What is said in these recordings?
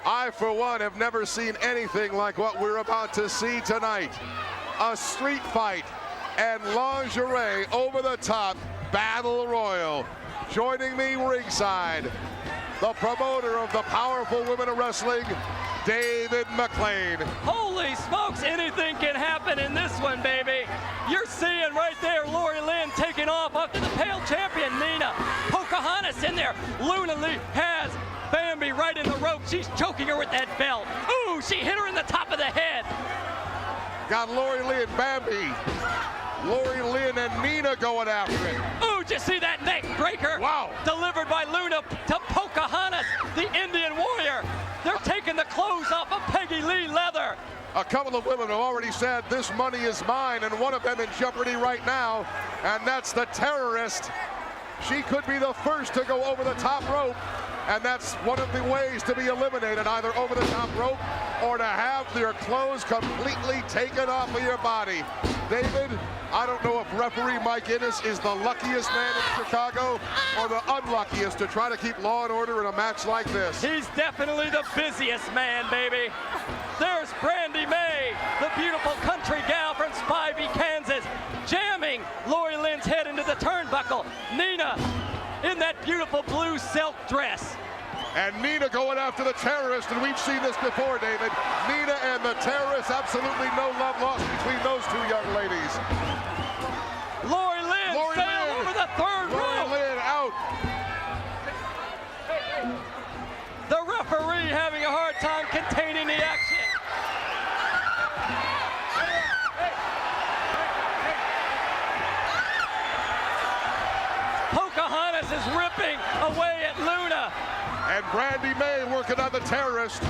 I, for one, have never seen anything like what we're about to see tonight. A street fight and lingerie over-the-top battle royal. Joining me ringside, the promoter of the powerful women of wrestling, David McLean. Holy smokes, anything can happen in this one, baby. You're seeing right there Lori Lynn taking off up to the pale champion, Nina. Pocahontas in there. Luna Lee has Bambi right in the rope. She's choking her with that belt. Ooh, she hit her in the top of the head. Got Lori Lee and Bambi. Lori Lynn and Nina going after it. Ooh, did you see that neck breaker? Wow. Delivered by Luna to Pocahontas, the Indian warrior. They're taking the clothes off of Peggy Lee Leather. A couple of women have already said this money is mine, and one of them in jeopardy right now, and that's the terrorist. She could be the first to go over the top rope, and that's one of the ways to be eliminated, either over the top rope or to have your clothes completely taken off of your body. David, I don't know if referee Mike Innes is the luckiest man in Chicago or the unluckiest to try to keep law and order in a match like this. He's definitely the busiest man, baby. There's Brandy May, the beautiful country gal from Spivey, Kansas, jamming Lori Lynn's head into the turnbuckle. Nina in that beautiful blue silk dress. And Nina going after the terrorist, and we've seen this before, David. Nina and the terrorist, absolutely no love lost between those two young ladies. Lori Lynn sailed over the third rope. Lori Lynn out. The referee having a hard time containing the action. Pocahontas is ripping away at Luna. And Brandy May working on the terrorist.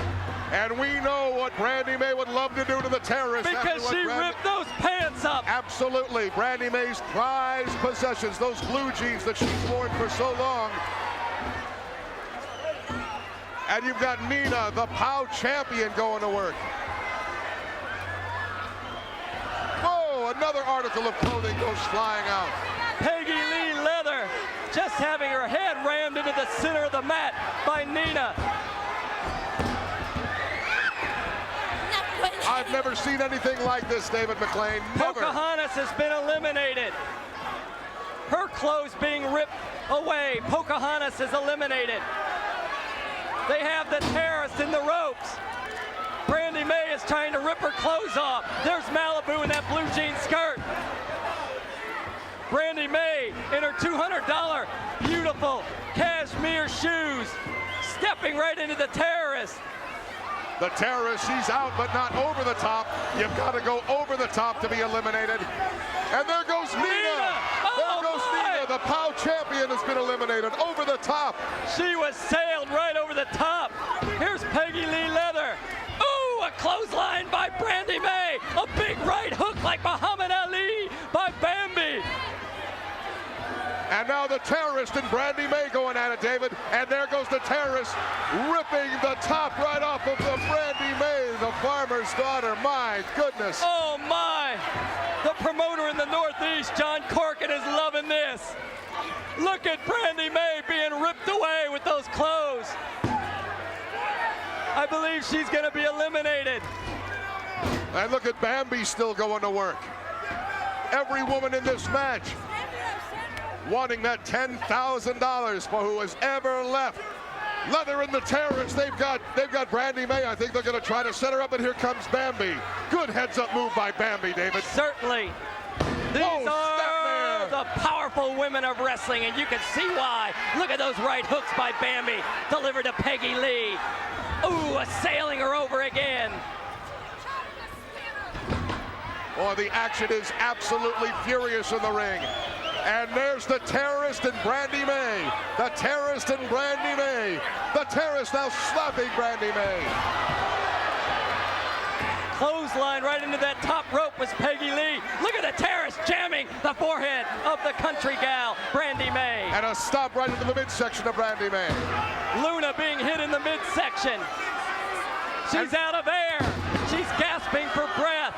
And we know what Brandy May would love to do to the terrorist. Because she ripped those pants up. Absolutely. Brandy May's prized possessions, those blue jeans that she's worn for so long. And you've got Nina, the POW champion, going to work. Whoa, another article of clothing goes flying out. Peggy Lee Leather just having her head rammed into the center of the mat by Nina. I've never seen anything like this, David McLean. Never. Pocahontas has been eliminated. Her clothes being ripped away. Pocahontas is eliminated. They have the terrorist in the ropes. Brandy May is trying to rip her clothes off. There's Malibu in that blue jean skirt. Brandy May in her $200 beautiful cashmere shoes, stepping right into the terrorist. The terrorist, she's out, but not over the top. You've got to go over the top to be eliminated. And there goes Nina. There goes Nina. The POW champion has been eliminated over the top. She was sailed right over the top. Here's Peggy Lee Leather. Ooh, a clothesline by Brandy May. A big right hook like Muhammad Ali by Bambi. And now the terrorist and Brandy May going at it, David. And there goes the terrorist, ripping the top right off of the Brandy May, the farmer's daughter. My goodness. Oh, my. The promoter in the Northeast, John Corkin, is loving this. Look at Brandy May being ripped away with those clothes. I believe she's going to be eliminated. And look at Bambi still going to work. Every woman in this match wanting that $10,000 for who has ever left. Leather and the terrorists, they've got Brandy May. I think they're going to try to set her up, and here comes Bambi. Good heads-up move by Bambi, David. Certainly. These are the powerful women of wrestling, and you can see why. Look at those right hooks by Bambi, delivered to Peggy Lee. Ooh, assailing her over again. Boy, the action is absolutely furious in the ring. And there's the terrorist and Brandy May. The terrorist and Brandy May. The terrorist now slapping Brandy May. Clothesline right into that top rope was Peggy Lee. Look at the terrorist jamming the forehead of the country gal, Brandy May. And a stop right into the midsection of Brandy May. Luna being hit in the midsection. She's out of air. She's gasping for breath.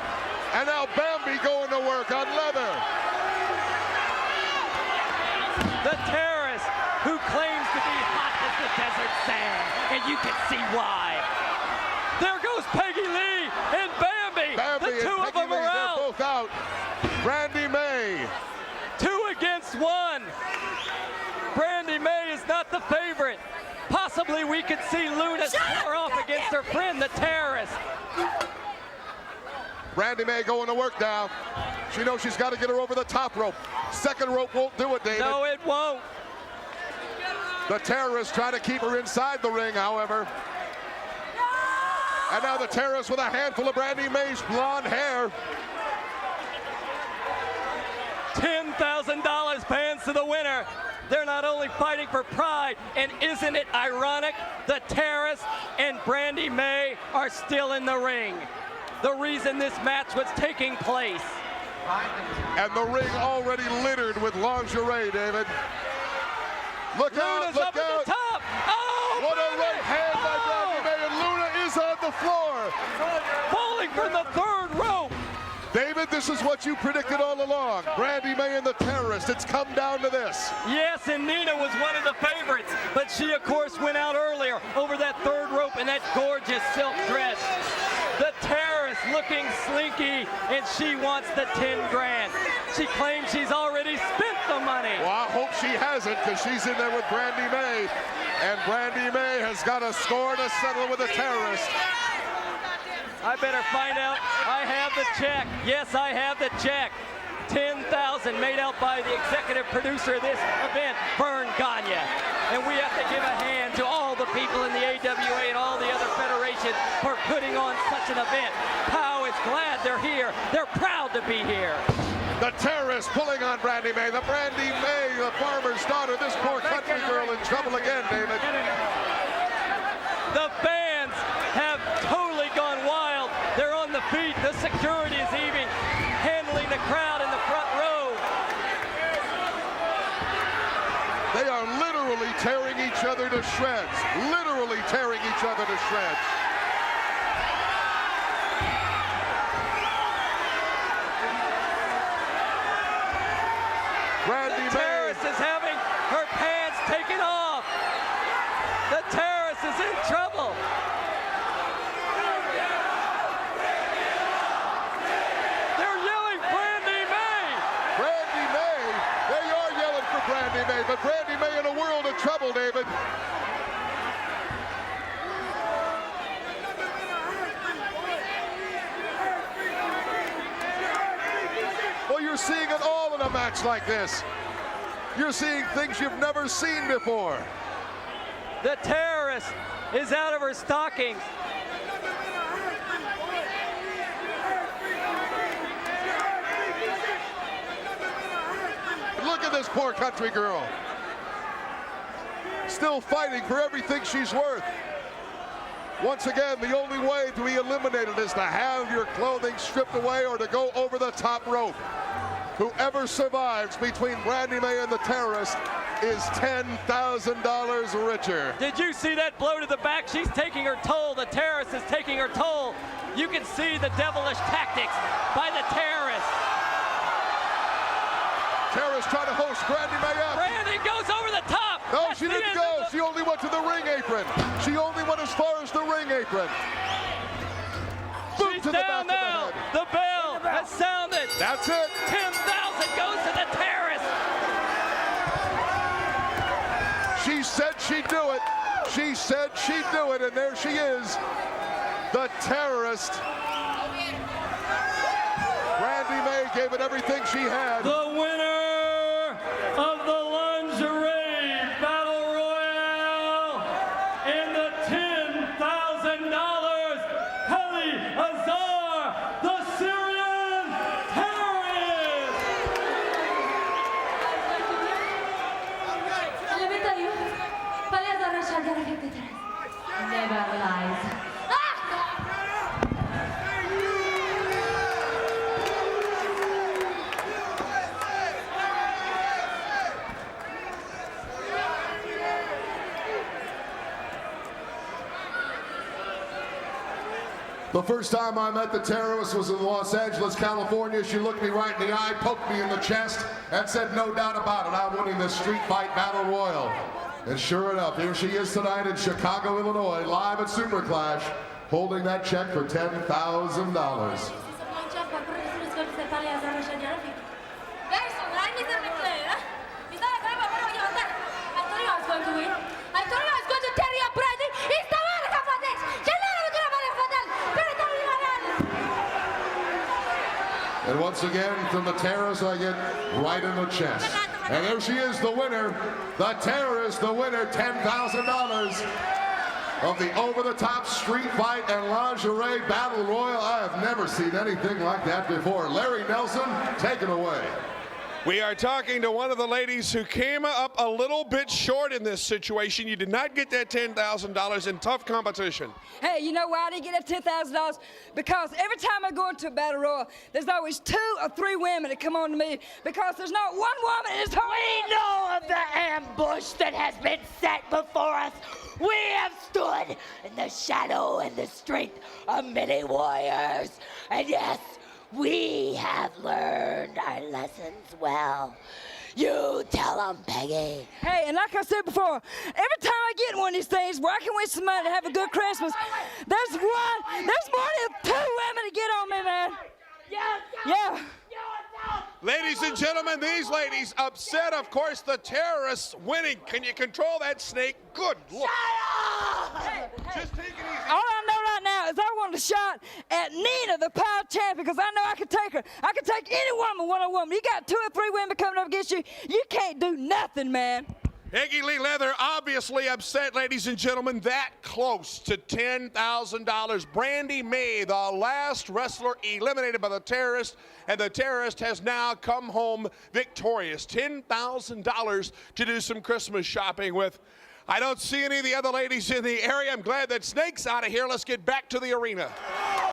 And now Bambi going to work on leather. The terrorist who claims to be hot as the desert sand, and you can see why. There goes Peggy Lee and Bambi. Bambi The two and of Peggy them Lee, are out. they're both out. Brandy May. 2 against 1. Brandy May is not the favorite. Possibly we could see Luna score off against her friend, the Terrorist. Brandy May going to work now. She knows she's got to get her over the top rope. Second rope won't do it, David. No, it won't. The Terrorist trying to keep her inside the ring, however. And now the Terrorist with a handful of Brandy May's blonde hair. $10,000 pans to the winner. They're not only fighting for pride, and isn't it ironic? The Terrorist and Brandy May are still in the ring. The reason this match was taking place. And the ring already littered with lingerie, David. Look out, Luna's look up out. at the top. Oh, What a Brandy! right hand by Brandy May, and Luna is on the floor. Falling from the third rope. David, this is what you predicted all along. Brandy May and the Terrorist. It's come down to this. Yes, and Nina was one of the favorites, but she, of course, went out earlier over that third rope in that gorgeous silk dress. The Terrorist looking slinky, and she wants the 10 grand. She claims she's already spent the money. Well, I hope she hasn't, because she's in there with Brandy May. And Brandy May has got a score to settle with the Terrorist. I better find out. I have the check. Yes, I have the check. $10,000 made out by the executive producer of this event, Vern Gagne. And we have to give a hand to all the people in the AWA and all the other federations for putting on such an event. POW is glad they're here. They're proud to be here. The Terrorist pulling on Brandy May. The Brandy May, the farmer's daughter. This poor country girl in trouble again, David. The fans have totally gone wild. They're on the feet. The security is even handling the crowd in the front row. They are literally tearing each other to shreds. Literally tearing each other to shreds. Brandy The Terrorist is having her pants taken off. The Terrorist is in trouble. They're yelling Brandy May. Brandy May, they are yelling for Brandy May, but Brandy May in a world of trouble, David. Well, you're seeing it all in a match like this. You're seeing things you've never seen before. The Terrorist is out of her stockings. Look at this poor country girl. Still fighting for everything she's worth. Once again, the only way to be eliminated is to have your clothing stripped away or to go over the top rope. Whoever survives between Brandy May and the Terrorist is $10,000 richer. Did you see that blow to the back? She's taking her toll. The Terrorist is taking her toll. You can see the devilish tactics by the Terrorist. Terrorist trying to host Brandy May up. Brandy goes over the top. No, That's she the didn't end go. of the- She only went to the ring apron. She only went as far as the ring apron. Boot She's to the down back now. of the head. The bell has sounded. That's it. 10,000 goes to the Terrorist. She said she'd do it. She said she'd do it, and there she is. The Terrorist. Brandy May gave it everything she had. The winner of the Lingerie Battle Royale and the $10,000 Heli Azar, the Syrian Terrorist. Let me tell you, Palazzo shall never lies. The first time I met the Terrorist was in Los Angeles, California. She looked me right in the eye, poked me in the chest, and said, no doubt about it, I'm winning this street fight battle royal. And sure enough, here she is tonight in Chicago, Illinois, live at Superclash. holding that check for $10,000. And once again, from the terrorist, I get right in the chest. And there she is, the winner. The terrorist, the winner, $10,000 of the over-the-top street fight and lingerie battle royal. I have never seen anything like that before. Larry Nelson, take it away. We are talking to one of the ladies who came up a little bit short in this situation. You did not get that $10,000 in tough competition. Hey, you know why I didn't get that $10,000? Because every time I go into a battle royal, there's always 2 or 3 women that come on to me because there's not one woman in this whole... We know of the ambush that has been set before us. We have stood in the shadow and the strength of many warriors. And yes, we have learned our lessons well. You tell them, Peggy. Hey, and like I said before, every time I get in one of these things where I can win some money to have a good Christmas, there's more than 2 women to get on me, man. Yeah. Ladies and gentlemen, these ladies upset, of course, the terrorists winning. Can you control that snake? Good Lord. Just take it easy. All I know right now is I want a shot at Nina, the power champion, because I know I can take her. I can take any woman one-on-one. You got 2 or 3 women coming up against you, you can't do nothing, man. Peggy Lee Leather obviously upset, ladies and gentlemen, that close to $10,000. Brandy May, the last wrestler eliminated by the terrorist, and the terrorist has now come home victorious. $10,000 to do some Christmas shopping with. I don't see any of the other ladies in the area. I'm glad that Snake's out of here. Let's get back to the arena.